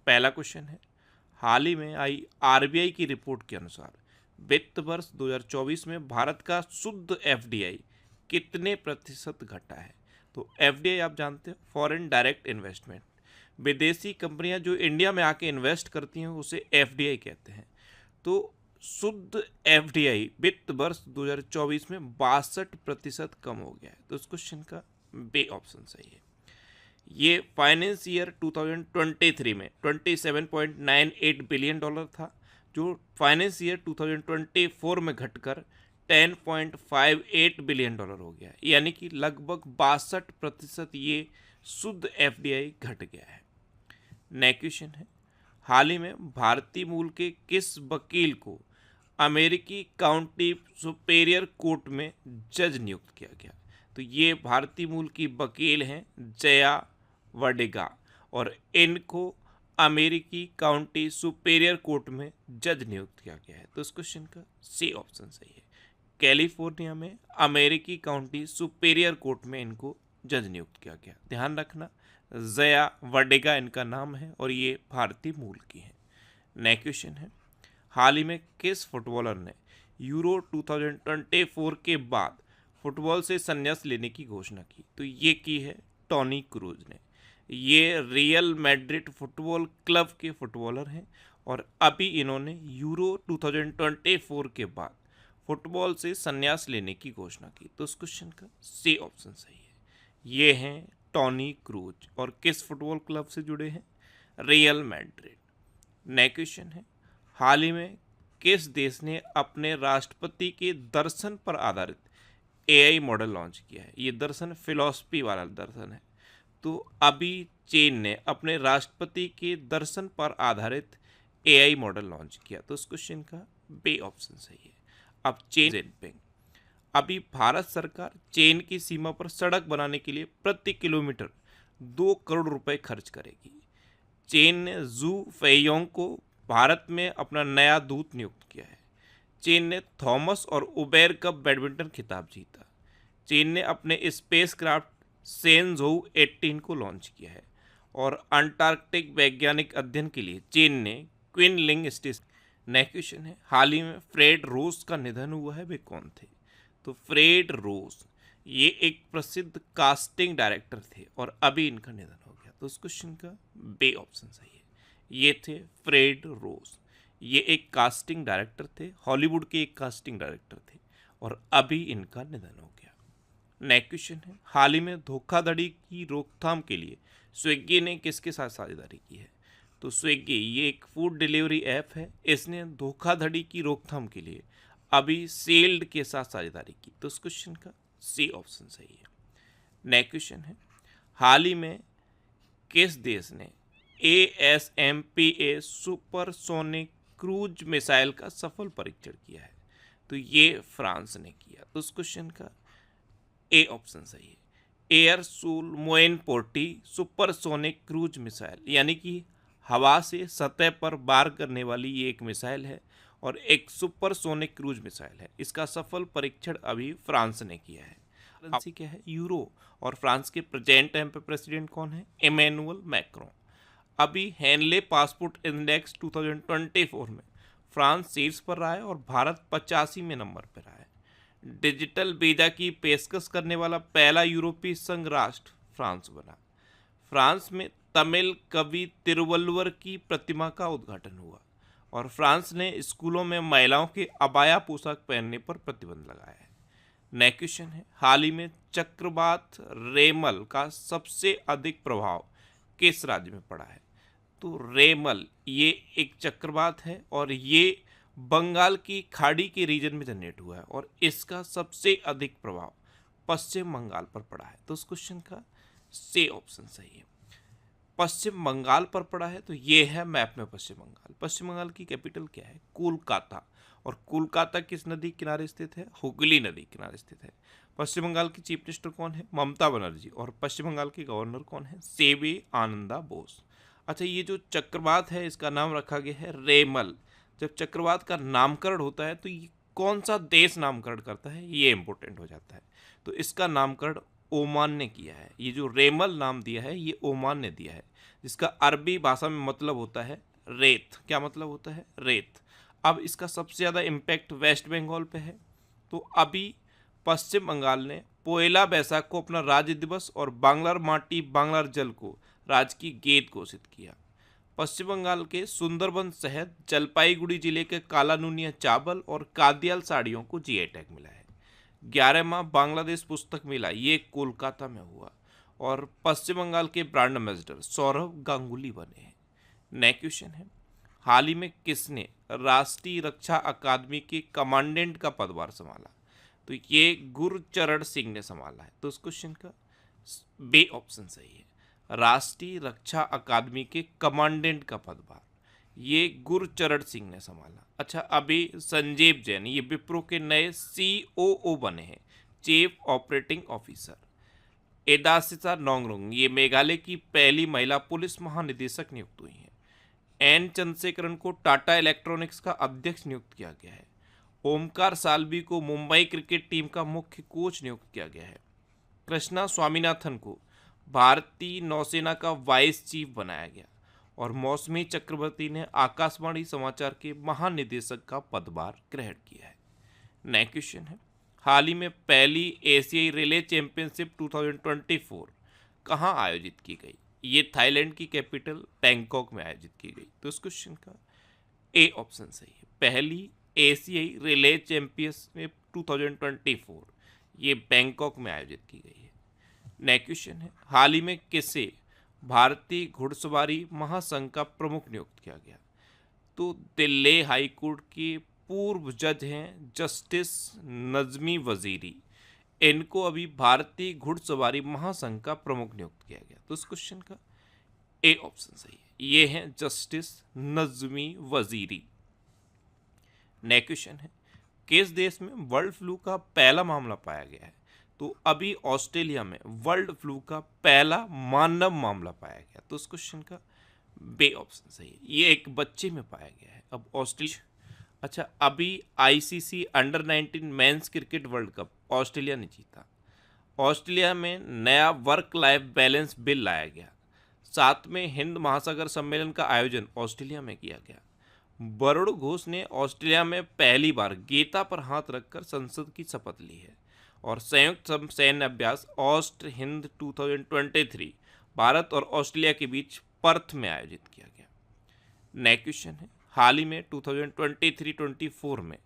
पहला क्वेश्चन है, हाल ही में आई आरबीआई की रिपोर्ट के अनुसार वित्त वर्ष 2024 में भारत का शुद्ध एफडीआई कितने प्रतिशत घटा है। तो एफडीआई आप जानते हो, फॉरेन डायरेक्ट इन्वेस्टमेंट। विदेशी कंपनियां जो इंडिया में आके इन्वेस्ट करती हैं उसे एफडीआई कहते हैं। तो शुद्ध एफडीआई वित्त वर्ष 2024 में 62% कम हो गया है। तो इस क्वेश्चन का बी ऑप्शन सही है। ये फाइनेंस ईयर 2023 में 27.98 बिलियन डॉलर था, जो फाइनेंस ईयर 2024 में घटकर 10.58 बिलियन डॉलर हो गया है। यानी कि लगभग 62% ये शुद्ध एफडीआई घट गया है। नेक्स्ट क्वेश्चन है, हाल ही में भारतीय मूल के किस वकील को अमेरिकी काउंटी सुपेरियर कोर्ट में जज नियुक्त किया गया। तो ये भारतीय मूल की वकील हैं जया वडेगा, और इनको अमेरिकी काउंटी सुपेरियर कोर्ट में जज नियुक्त किया गया है। तो इस क्वेश्चन का सी ऑप्शन सही है। कैलिफोर्निया में अमेरिकी काउंटी सुपेरियर कोर्ट में इनको जज नियुक्त किया गया। ध्यान रखना, जया वडेगा इनका नाम है और ये भारतीय मूल की है। नेक्स्ट क्वेश्चन है, हाल ही में किस फुटबॉलर ने यूरो 2024 के बाद फुटबॉल से संन्यास लेने की घोषणा की। तो ये की है टोनी क्रूज ने। ये रियल मैड्रिड फुटबॉल क्लब के फुटबॉलर हैं और अभी इन्होंने यूरो 2024 के बाद फुटबॉल से संन्यास लेने की घोषणा की। तो इस क्वेश्चन का सी ऑप्शन सही है। ये हैं टोनी क्रूज और किस फुटबॉल क्लब से जुड़े हैं, रियल मैड्रिड। नेक्स्ट क्वेश्चन है, हाल ही में किस देश ने अपने राष्ट्रपति के दर्शन पर आधारित एआई मॉडल लॉन्च किया है। ये दर्शन फिलॉसफी वाला दर्शन है। तो अभी चीन ने अपने राष्ट्रपति के दर्शन पर आधारित एआई मॉडल लॉन्च किया। तो इस क्वेश्चन का बी ऑप्शन सही है। अब चीन जिनपिंग, अभी भारत सरकार चीन की सीमा पर सड़क बनाने के लिए प्रति किलोमीटर 2 करोड़ रुपए खर्च करेगी। चीन ने जू फेयोंग को भारत में अपना नया दूत नियुक्त किया है। चीन ने थॉमस और उबेर कप बैडमिंटन खिताब जीता। चीन ने अपने स्पेसक्राफ्ट सेनझोउ 18 को लॉन्च किया है। और अंटार्कटिक वैज्ञानिक अध्ययन के लिए चीन ने क्विनलिंग स्टेशन। नेक्स्ट क्वेश्चन है, हाल ही में फ्रेड रोज का निधन हुआ है, वे कौन थे। तो फ्रेड रोज ये एक प्रसिद्ध कास्टिंग डायरेक्टर थे और अभी इनका निधन हो गया। तो उस क्वेश्चन का बी ऑप्शन सही है। ये थे फ्रेड रोज। ये एक कास्टिंग डायरेक्टर थे, हॉलीवुड के एक कास्टिंग डायरेक्टर थे और अभी इनका निधन हो गया। नेक्स्ट क्वेश्चन है, हाल ही में धोखाधड़ी की रोकथाम के लिए स्विगी ने किसके साथ साझेदारी की है। तो स्विगी ये एक फूड डिलीवरी ऐप है। इसने धोखाधड़ी की रोकथाम के लिए अभी सेल्ड के साथ साझेदारी की। तो इस क्वेश्चन का सी ऑप्शन सही है। नेक्स्ट क्वेश्चन है, हाल ही में किस देश ने ASMPA सुपरसोनिक क्रूज मिसाइल का सफल परीक्षण किया है। तो ये फ्रांस ने किया। तो इस क्वेश्चन का ए ऑप्शन सही है। एयरसूल मोएनपोर्टी सुपरसोनिक क्रूज मिसाइल, यानी कि हवा से सतह पर वार करने वाली ये एक मिसाइल है और एक सुपरसोनिक क्रूज मिसाइल है। इसका सफल परीक्षण अभी फ्रांस ने किया है। करेंसी क्या है, यूरो। और फ्रांस के प्रेजेंट टाइम पे प्रेसिडेंट कौन है, इमैनुअल मैक्रोन। अभी हेनले पासपोर्ट इंडेक्स 2024 में फ्रांस शीर्ष पर रहा है और भारत 85वें नंबर पर रहा है। डिजिटल वीजा की पेशकश करने वाला पहला यूरोपीय संघ राष्ट्र फ्रांस बना। फ्रांस में तमिल कवि तिरुवल्लुवर की प्रतिमा का उद्घाटन हुआ और फ्रांस ने स्कूलों में महिलाओं के अबाया पोशाक पहनने पर प्रतिबंध लगाया है। नेक्स्ट क्वेश्चन है, हाल ही में चक्रवात रेमल का सबसे अधिक प्रभाव किस राज्य में पड़ा है। तो रेमल ये एक चक्रवात है और ये बंगाल की खाड़ी के रीजन में जनरेट हुआ है और इसका सबसे अधिक प्रभाव पश्चिम बंगाल पर पड़ा है। तो उस क्वेश्चन का सी ऑप्शन सही है। पश्चिम बंगाल पर पड़ा है, तो ये है मैप में पश्चिम बंगाल। पश्चिम बंगाल की कैपिटल क्या है, कोलकाता। और कोलकाता किस नदी किनारे स्थित है, हुगली नदी किनारे स्थित है। पश्चिम बंगाल की चीफ मिनिस्टर कौन है, ममता बनर्जी। और पश्चिम बंगाल के गवर्नर कौन है, सीवी आनंदा बोस। अच्छा, ये जो चक्रवात है इसका नाम रखा गया है रेमल। जब चक्रवात का नामकरण होता है तो ये कौन सा देश नामकरण करता है, ये इंपॉर्टेंट हो जाता है। तो इसका नामकरण ओमान ने किया है। ये जो रेमल नाम दिया है ये ओमान ने दिया है, जिसका अरबी भाषा में मतलब होता है रेत। क्या मतलब होता है? रेत। अब इसका सबसे ज़्यादा इम्पैक्ट वेस्ट बंगाल पे है। तो अभी पश्चिम बंगाल ने पोयला बैसाख को अपना राज्य दिवस और बांग्लार माटी बांग्लार जल को राज्य की गेद घोषित किया। पश्चिम बंगाल के सुंदरबन शहर जलपाईगुड़ी जिले के कालानुनिया चावल और कादियाल साड़ियों को जीआई टैग मिला है। 11वां बांग्लादेश पुस्तक मेला ये कोलकाता में हुआ और पश्चिम बंगाल के ब्रांड एम्बेसडर सौरभ गांगुली बने हैं। नेक्स्ट क्वेश्चन है, हाल ही में किसने राष्ट्रीय रक्षा अकादमी के कमांडेंट का पदभार संभाला? तो ये गुरचरण सिंह ने संभाला है। तो इस क्वेश्चन का बे ऑप्शन सही है। राष्ट्रीय रक्षा अकादमी के कमांडेंट का पदभार ये गुरचरण सिंह ने संभाला। अच्छा, अभी संजीव जैन ये विप्रो के नए COO बने हैं, चीफ ऑपरेटिंग ऑफिसर। एदासिता नोंगरुंग ये मेघालय की पहली महिला पुलिस महानिदेशक नियुक्त हुई हैं। एन चंद्रशेखरन को टाटा इलेक्ट्रॉनिक्स का अध्यक्ष नियुक्त किया गया है। ओमकार साल्वी को मुंबई क्रिकेट टीम का मुख्य कोच नियुक्त किया गया है। कृष्णा स्वामीनाथन को भारतीय नौसेना का वाइस चीफ बनाया गया और मौसमी चक्रवर्ती ने आकाशवाणी समाचार के महानिदेशक का पदभार ग्रहण किया है। नेक्स्ट क्वेश्चन है, हाल ही में पहली एशियाई रिले चैंपियनशिप 2024 कहाँ आयोजित की गई? ये थाईलैंड की कैपिटल बैंकॉक में आयोजित की गई। तो इस क्वेश्चन का ए ऑप्शन सही है। पहली एशियाई रिले चैंपियनशिप 2024 ये बैंकॉक में आयोजित की गई है। नेक्स्ट क्वेश्चन है, हाल ही में किसे भारतीय घुड़सवारी महासंघ का प्रमुख नियुक्त किया गया? तो दिल्ली हाई कोर्ट के पूर्व जज हैं जस्टिस नजमी वजीरी, इनको अभी भारतीय घुड़सवारी महासंघ का प्रमुख नियुक्त किया गया। तो इस क्वेश्चन का ए ऑप्शन सही है, ये हैं justice Najmi Waziri. Next question है, किस देश में वर्ल्ड फ्लू का पहला मामला पाया गया है? तो अभी ऑस्ट्रेलिया में वर्ल्ड फ्लू का पहला मानव मामला पाया गया। तो इस क्वेश्चन का बे ऑप्शन सही है, ये एक बच्चे में पाया गया है। अब ऑस्ट्रेलिया, अच्छा, अभी ICC under 19 men's cricket world cup Australia ने जीता। ऑस्ट्रेलिया में नया वर्क लाइफ बैलेंस बिल लाया गया। 7वें हिंद महासागर सम्मेलन का आयोजन ऑस्ट्रेलिया में किया गया। वरुण घोष ने ऑस्ट्रेलिया में पहली बार गीता पर हाथ रखकर संसद की शपथ ली है और संयुक्त सैन्य अभ्यास ऑस्ट हिंद 2023 भारत और ऑस्ट्रेलिया के बीच पर्थ में आयोजित किया गया। नेक्स्ट क्वेश्चन है, हाल ही में 2023-24 में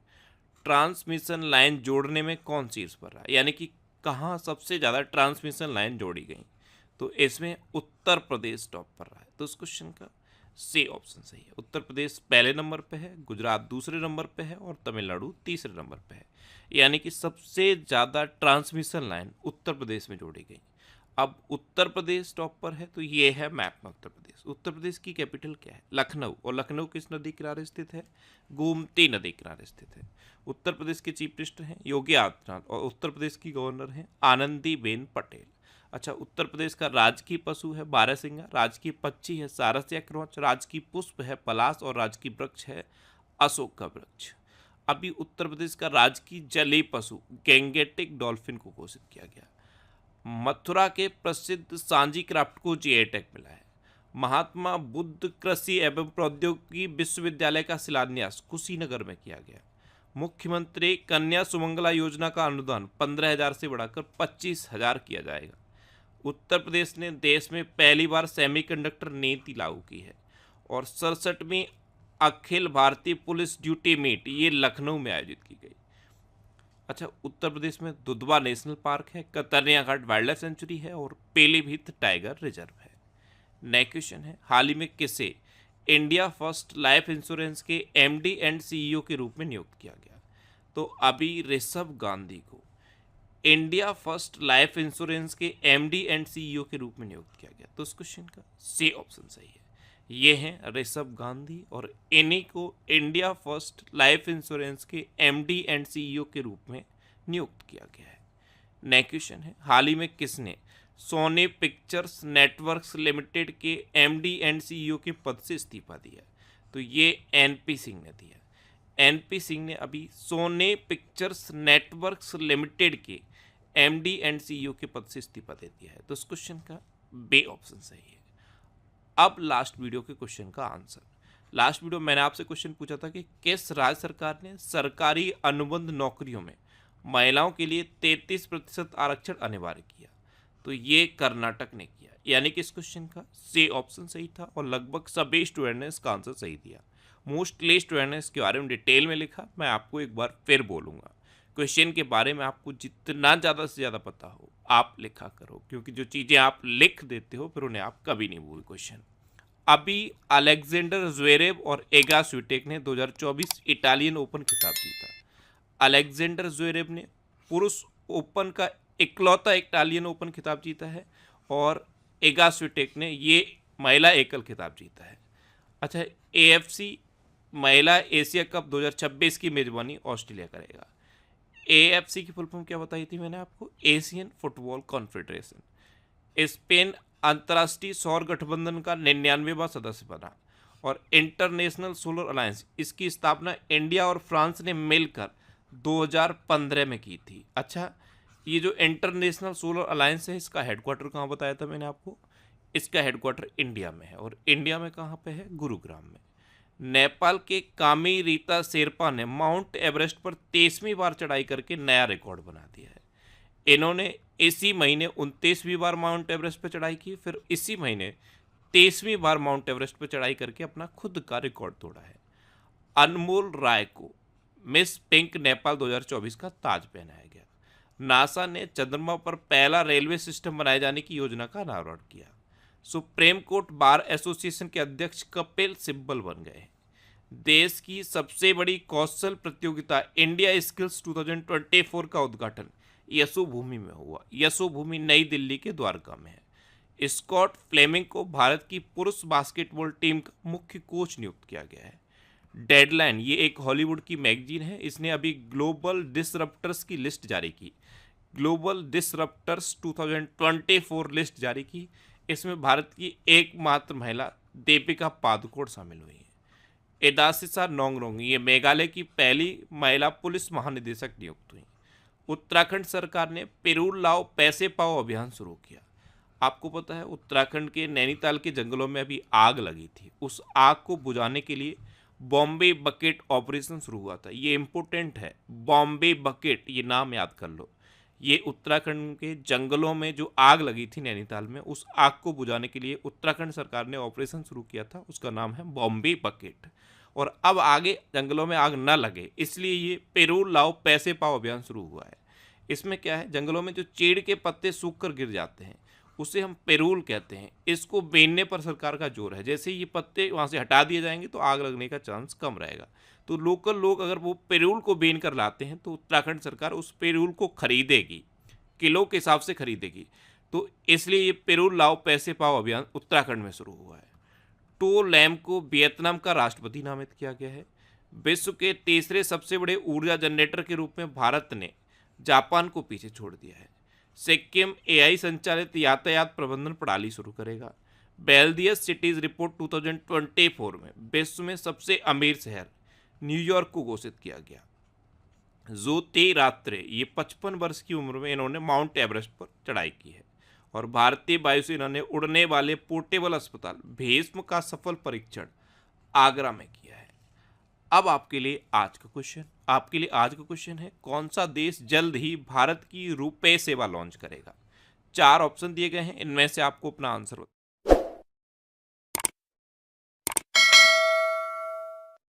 ट्रांसमिशन लाइन जोड़ने में कौन शीर्ष पर रहा, यानी कि कहाँ सबसे ज़्यादा ट्रांसमिशन लाइन जोड़ी गई? तो इसमें उत्तर प्रदेश टॉप पर रहा है। तो इस क्वेश्चन का सी ऑप्शन सही है। उत्तर प्रदेश पहले नंबर पे है, गुजरात दूसरे नंबर पे है और तमिलनाडु तीसरे नंबर पे है, यानी कि सबसे ज़्यादा ट्रांसमिशन लाइन उत्तर प्रदेश में जोड़ी गई। अब उत्तर प्रदेश टॉप पर है, तो ये है मैप में उत्तर प्रदेश। उत्तर प्रदेश की कैपिटल क्या है? लखनऊ। और लखनऊ किस नदी किनारे स्थित है? गोमती नदी किनारे स्थित है। उत्तर प्रदेश के चीफ मिनिस्टर हैं योगी आदित्यनाथ और उत्तर प्रदेश की गवर्नर हैं आनंदीबेन पटेल। अच्छा, उत्तर प्रदेश का राजकीय पशु है बारहसिंगा, राजकीय पक्षी है सारस या क्रौच, राजकीय पुष्प है पलाश और राजकीय वृक्ष है अशोक का वृक्ष। अभी उत्तर प्रदेश का राजकीय जलीय पशु गैंगेटिक डॉल्फिन को घोषित किया गया। मथुरा के प्रसिद्ध सांची क्राफ्ट को जीआई टैग मिला है। महात्मा बुद्ध कृषि एवं प्रौद्योगिकी विश्वविद्यालय का शिलान्यास कुशीनगर में किया गया। मुख्यमंत्री कन्या सुमंगला योजना का अनुदान 15,000 से बढ़ाकर 25,000 किया जाएगा। उत्तर प्रदेश ने देश में पहली बार सेमीकंडक्टर नीति लागू की है और 67वीं Akhil Bharatiya police duty meet ये लखनऊ में आयोजित की गई। अच्छा, उत्तर प्रदेश में दुधवा नेशनल पार्क है, कतरनिया घाट वाइल्ड लाइफ सेंचुरी है और पीलीभीत टाइगर रिजर्व है। नेक्स्ट क्वेश्चन है, हाल ही में किसे इंडिया फर्स्ट लाइफ इंश्योरेंस के MD एंड CEO के रूप में नियुक्त किया गया? तो अभी ऋषभ गांधी को इंडिया फर्स्ट लाइफ इंश्योरेंस के MD एंड CEO के रूप में नियुक्त किया गया। तो इस क्वेश्चन का सी ऑप्शन सही है, ये हैं ऋषभ गांधी और इन्हीं को इंडिया फर्स्ट लाइफ इंश्योरेंस के MD एंड CEO के रूप में नियुक्त किया गया है। नेक्स्ट क्वेश्चन है, हाल ही में किसने सोनी पिक्चर्स नेटवर्क्स लिमिटेड के MD एंड CEO के पद से इस्तीफा दिया? तो ये NP सिंह ने दिया। NP सिंह ने अभी सोनी पिक्चर्स नेटवर्क्स लिमिटेड के एमडी एंड सीईओ के पद से इस्तीफा दे दिया है। तो इस क्वेश्चन का बी ऑप्शन सही है। अब लास्ट वीडियो के क्वेश्चन का आंसर। लास्ट वीडियो मैंने आपसे क्वेश्चन पूछा था कि किस राज्य सरकार ने सरकारी अनुबंध नौकरियों में महिलाओं के लिए 33% आरक्षण अनिवार्य किया? तो ये कर्नाटक ने किया, यानी कि इस क्वेश्चन का सी ऑप्शन सही था और लगभग सभी स्टूडेंट ने इसका आंसर सही दिया। मोस्टली स्टूडेंट ने इसके बारे में डिटेल में लिखा। मैं आपको एक बार फिर बोलूँगा, क्वेश्चन के बारे में आपको जितना ज़्यादा से ज़्यादा पता हो आप लिखा करो, क्योंकि जो चीज़ें आप लिख देते हो फिर उन्हें आप कभी नहीं भूल क्वेश्चन। अभी अलेक्जेंडर ज़्वेरेव और एगा स्विटेक ने 2024 इटालियन ओपन खिताब जीता। अलेक्जेंडर ज़्वेरेव ने पुरुष ओपन का इकलौता इटालियन ओपन खिताब जीता है और एगा स्विटेक ने ये महिला एकल खिताब जीता है। अच्छा, एएफसी महिला एशिया कप 2026 की मेजबानी ऑस्ट्रेलिया करेगा। एएफसी की फुल फॉर्म क्या बताई थी मैंने आपको? Asian football confederation. स्पेन अंतर्राष्ट्रीय सौर गठबंधन का 99वां सदस्य बना और इंटरनेशनल सोलर अलायंस, इसकी स्थापना इंडिया और फ्रांस ने मिलकर 2015 में की थी। अच्छा, ये जो इंटरनेशनल सोलर अलायंस है इसका हेडक्वार्टर कहाँ बताया था मैंने आपको? इसका हेडक्वार्टर इंडिया में है और इंडिया में कहाँ पे है? गुरुग्राम में। नेपाल के कामी रीता शेरपा ने माउंट एवरेस्ट पर 23वीं बार चढ़ाई करके नया रिकॉर्ड बना दिया है। इन्होंने इसी महीने 29वीं बार माउंट एवरेस्ट पर चढ़ाई की, फिर इसी महीने 23वीं बार माउंट एवरेस्ट पर चढ़ाई करके अपना खुद का रिकॉर्ड तोड़ा है। अनमोल राय को मिस पिंक नेपाल 2024 का ताज पहनाया गया। नासा ने चंद्रमा पर पहला रेलवे सिस्टम बनाए जाने की योजना का अनावरण किया। सुप्रीम कोर्ट बार एसोसिएशन के अध्यक्ष कपिल सिब्बल बन गए। देश की सबसे बड़ी कौशल प्रतियोगिता इंडिया स्किल्स 2024 का उद्घाटन यशोभूमि में हुआ। यशोभूमि नई दिल्ली के द्वारका में है। स्कॉट फ्लेमिंग को भारत की पुरुष बास्केटबॉल टीम का मुख्य कोच नियुक्त किया गया है। डेडलाइन ये एक हॉलीवुड की मैगजीन है, इसने अभी ग्लोबल डिसरप्टर्स की लिस्ट जारी की। ग्लोबल डिसरप्टर्स 2024 लिस्ट जारी की। इसमें भारत की एकमात्र महिला दीपिका पादुकोण शामिल हुई है। एदासिसा नोंगरोंग ये मेघालय की पहली महिला पुलिस महानिदेशक नियुक्त हुई। उत्तराखंड सरकार ने पेरूल लाओ पैसे पाओ अभियान शुरू किया। आपको पता है उत्तराखंड के नैनीताल के जंगलों में अभी आग लगी थी, उस आग को बुझाने के लिए बॉम्बे बकेट ऑपरेशन शुरू हुआ था। ये इंपॉर्टेंट है, बॉम्बे बकेट, ये नाम याद कर लो। ये उत्तराखंड के जंगलों में जो आग लगी थी नैनीताल में, उस आग को बुझाने के लिए उत्तराखंड सरकार ने ऑपरेशन शुरू किया था, उसका नाम है बॉम्बे बकेट। और अब आगे जंगलों में आग न लगे इसलिए ये पेरूल लाओ पैसे पाओ अभियान शुरू हुआ है। इसमें क्या है, जंगलों में जो चीड़ के पत्ते सूख कर गिर जाते हैं उसे हम पेरूल कहते हैं। इसको बेचने पर सरकार का जोर है। जैसे ये पत्ते वहाँ से हटा दिए जाएंगे तो आग लगने का चांस कम रहेगा। तो लोकल लोग अगर वो पेरूल को बेच कर लाते हैं तो उत्तराखंड सरकार उस पेरूल को खरीदेगी, किलो के हिसाब से खरीदेगी। तो इसलिए ये पेरूल लाओ पैसे पाओ अभियान उत्तराखंड में शुरू हुआ है। टो लैम को वियतनाम का राष्ट्रपति नामित किया गया है। विश्व के तीसरे सबसे बड़े ऊर्जा जनरेटर के रूप में भारत ने जापान को पीछे छोड़ दिया है। सिक्किम एआई संचालित यातायात प्रबंधन प्रणाली शुरू करेगा। बेल्दियस सिटीज रिपोर्ट 2024 में विश्व में सबसे अमीर शहर न्यूयॉर्क को घोषित किया गया। ज्योति रात्रे ये 55 वर्ष की उम्र में इन्होंने माउंट एवरेस्ट पर चढ़ाई की है। और भारतीय वायुसेना ने उड़ने वाले पोर्टेबल अस्पताल भीष्म का सफल परीक्षण आगरा में किया है। अब आपके लिए आज का क्वेश्चन है, कौन सा देश जल्द ही भारत की रुपए सेवा लॉन्च करेगा? 4 ऑप्शन दिए गए हैं, इनमें से आपको अपना आंसर